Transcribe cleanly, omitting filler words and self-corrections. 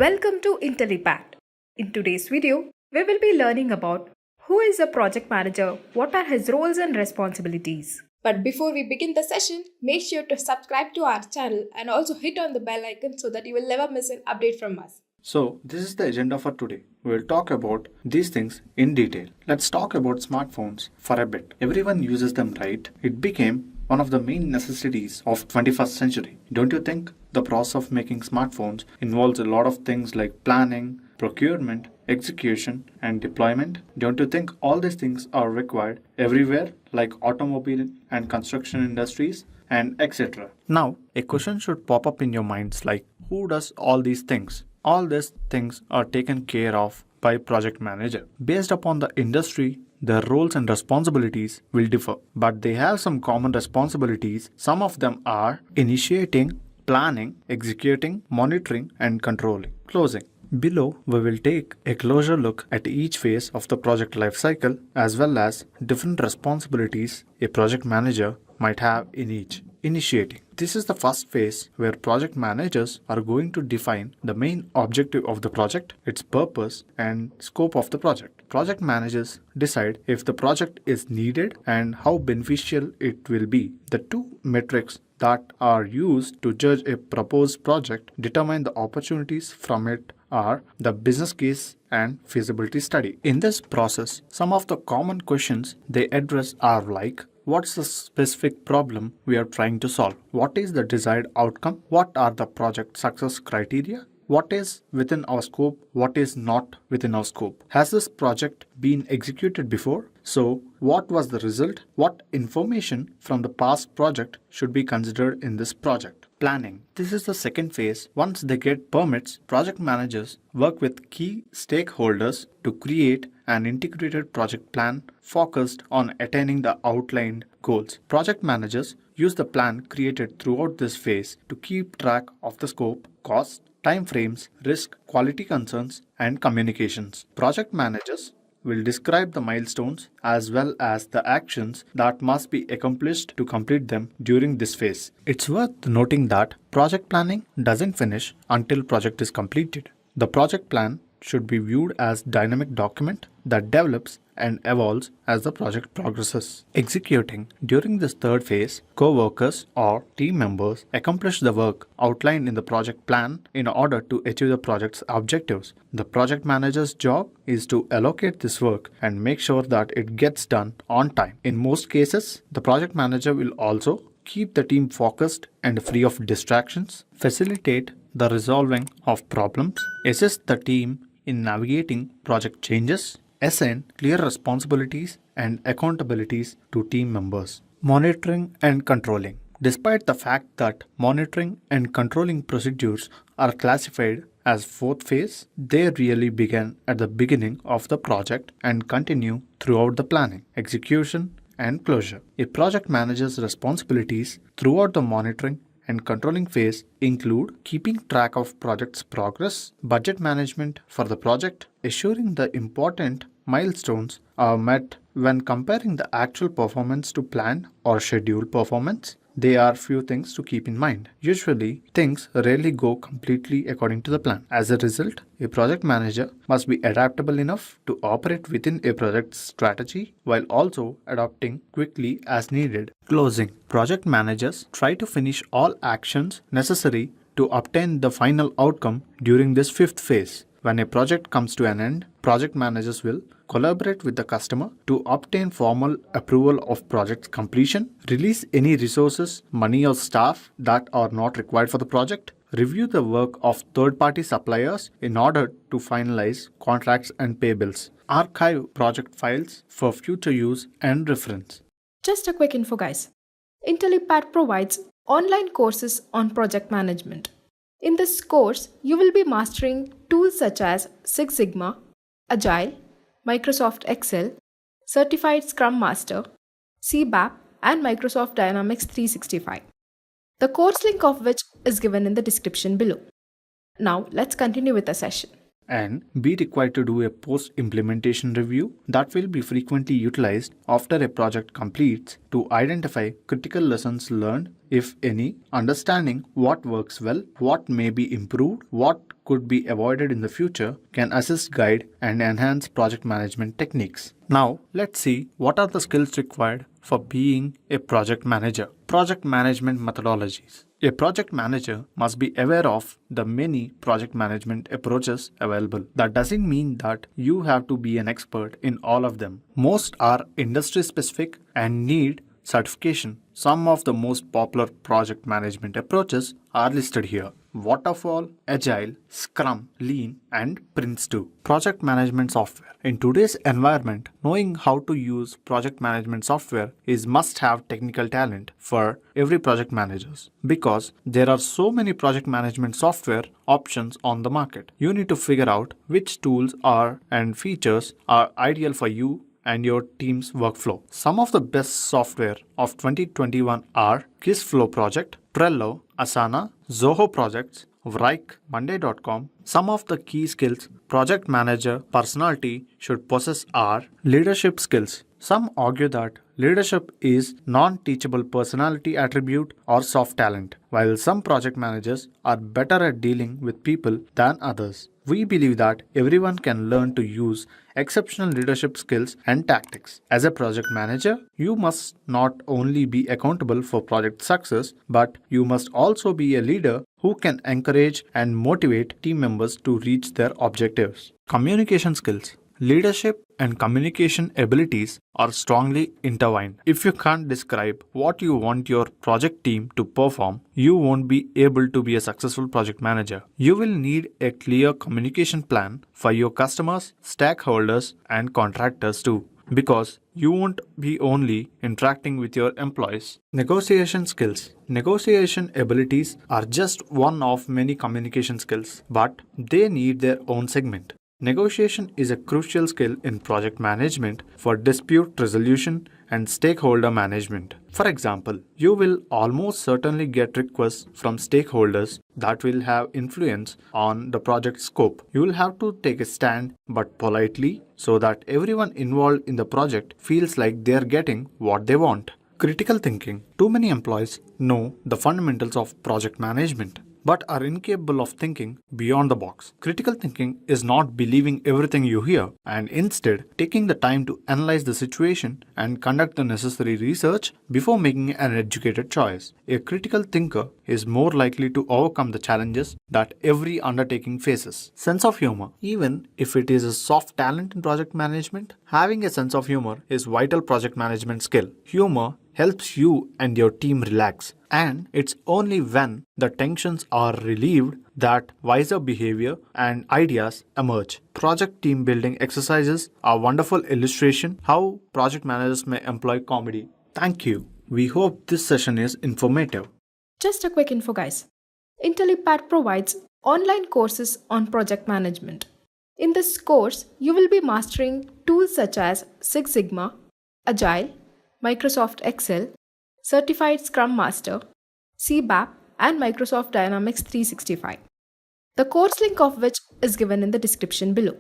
Welcome to Intellipaat. In today's video, we will be learning about who is a project manager, what are his roles and responsibilities. But before we begin the session, make sure to subscribe to our channel and also hit on the bell icon so that you will never miss an update from us. So, this is the agenda for today. We will talk about these things in detail. Let's talk about smartphones for a bit. Everyone uses them, right? It became one of the main necessities of 21st century. Don't you think? The process of making smartphones involves a lot of things like planning, procurement, execution, and deployment. Don't you think all these things are required everywhere, like automobile and construction industries and etc.? Now, a question should pop up in your minds like, who does all these things? All these things are taken care of by project manager. Based upon the industry, their roles and responsibilities will differ, but they have some common responsibilities. Some of them are initiating, planning, executing, monitoring, and controlling. Closing. Below, we will take a closer look at each phase of the project lifecycle as well as different responsibilities a project manager might have in each. Initiating. This is the first phase where project managers are going to define the main objective of the project, its purpose, and scope of the project. Project managers decide if the project is needed and how beneficial it will be. The two metrics that are used to judge a proposed project determine the opportunities from it are the business case and feasibility study. In this process, some of the common questions they address are like, what's the specific problem we are trying to solve? What is the desired outcome? What are the project success criteria? What is within our scope? What is not within our scope? Has this project been executed before? So, what was the result? What information from the past project should be considered in this project? Planning. This is the second phase. Once they get permits, project managers work with key stakeholders to create an integrated project plan focused on attaining the outlined goals. Project managers use the plan created throughout this phase to keep track of the scope, cost, time frames, risk, quality concerns, and communications. Project managers will describe the milestones as well as the actions that must be accomplished to complete them during this phase. It's worth noting that project planning doesn't finish until project is completed. The project plan should be viewed as dynamic document that develops and evolves as the project progresses. Executing. During this third phase, co-workers or team members accomplish the work outlined in the project plan in order to achieve the project's objectives. The project manager's job is to allocate this work and make sure that it gets done on time. In most cases, the project manager will also keep the team focused and free of distractions, facilitate the resolving of problems, assist the team in navigating project changes, assign clear responsibilities and accountabilities to team members. Monitoring and controlling. Despite the fact that monitoring and controlling procedures are classified as fourth phase, they really begin at the beginning of the project and continue throughout the planning, execution, and closure. A project manager's responsibilities throughout the monitoring and controlling phase include keeping track of project's progress, budget management for the project, assuring the important milestones are met when comparing the actual performance to planned or scheduled performance. There are few things to keep in mind. Usually, things rarely go completely according to the plan. As a result, a project manager must be adaptable enough to operate within a project's strategy while also adapting quickly as needed. Closing. Project managers try to finish all actions necessary to obtain the final outcome during this fifth phase. When a project comes to an end, project managers will collaborate with the customer to obtain formal approval of project completion, release any resources, money or staff that are not required for the project, review the work of third-party suppliers in order to finalize contracts and pay bills, archive project files for future use and reference. Just a quick info, guys. Intellipaat provides online courses on project management. In this course, you will be mastering tools such as Six Sigma, Agile, Microsoft Excel, Certified Scrum Master, CBAP, and Microsoft Dynamics 365. The course link of which is given in the description below. Now, let's continue with the session. and be required to do a post-implementation review that will be frequently utilized after a project completes to identify critical lessons learned, if any, understanding what works well, what may be improved, what could be avoided in the future, can assist, guide, and enhance project management techniques. Now, let's see what are the skills required for being a project manager. Project management methodologies. A project manager must be aware of the many project management approaches available. That doesn't mean that you have to be an expert in all of them. Most are industry specific and need certification. Some of the most popular project management approaches are listed here: Waterfall, Agile, Scrum, Lean, and Prince2. Project management software. In today's environment, knowing how to use project management software is must-have technical talent for every project managers, because there are so many project management software options on the market. You need to figure out which tools are and features are ideal for you and your team's workflow. Some of the best software of 2021 are KissFlow Project, Trello, Asana, Zoho Projects, Vrike, Monday.com. Some of the key skills project manager personality should possess are leadership skills. Some argue that leadership is non-teachable personality attribute or soft talent, while some project managers are better at dealing with people than others. We believe that everyone can learn to use exceptional leadership skills and tactics. As a project manager, you must not only be accountable for project success, but you must also be a leader who can encourage and motivate team members to reach their objectives. Communication skills. Leadership and communication abilities are strongly intertwined. If you can't describe what you want your project team to perform, you won't be able to be a successful project manager. You will need a clear communication plan for your customers, stakeholders, and contractors too, because you won't be only interacting with your employees. Negotiation skills. Negotiation abilities are just one of many communication skills, but they need their own segment. Negotiation is a crucial skill in project management for dispute resolution and stakeholder management. For example, you will almost certainly get requests from stakeholders that will have influence on the project scope. You will have to take a stand, but politely, so that everyone involved in the project feels like they are getting what they want. Critical thinking. Too many employees know the fundamentals of project management, but are incapable of thinking beyond the box. Critical thinking is not believing everything you hear, and instead taking the time to analyze the situation and conduct the necessary research before making an educated choice. A critical thinker is more likely to overcome the challenges that every undertaking faces. Sense of humor. Even if it is a soft talent in project management, having a sense of humor is vital project management skill. Humor helps you and your team relax, and it's only when the tensions are relieved that wiser behavior and ideas emerge. Project team building exercises are wonderful illustration how project managers may employ comedy. Thank you. We hope this session is informative. Just a quick info, guys. Intellipaat provides online courses on project management. In this course, you will be mastering tools such as Six Sigma, Agile, Microsoft Excel, Certified Scrum Master, CBAP, and Microsoft Dynamics 365. The course link of which is given in the description below.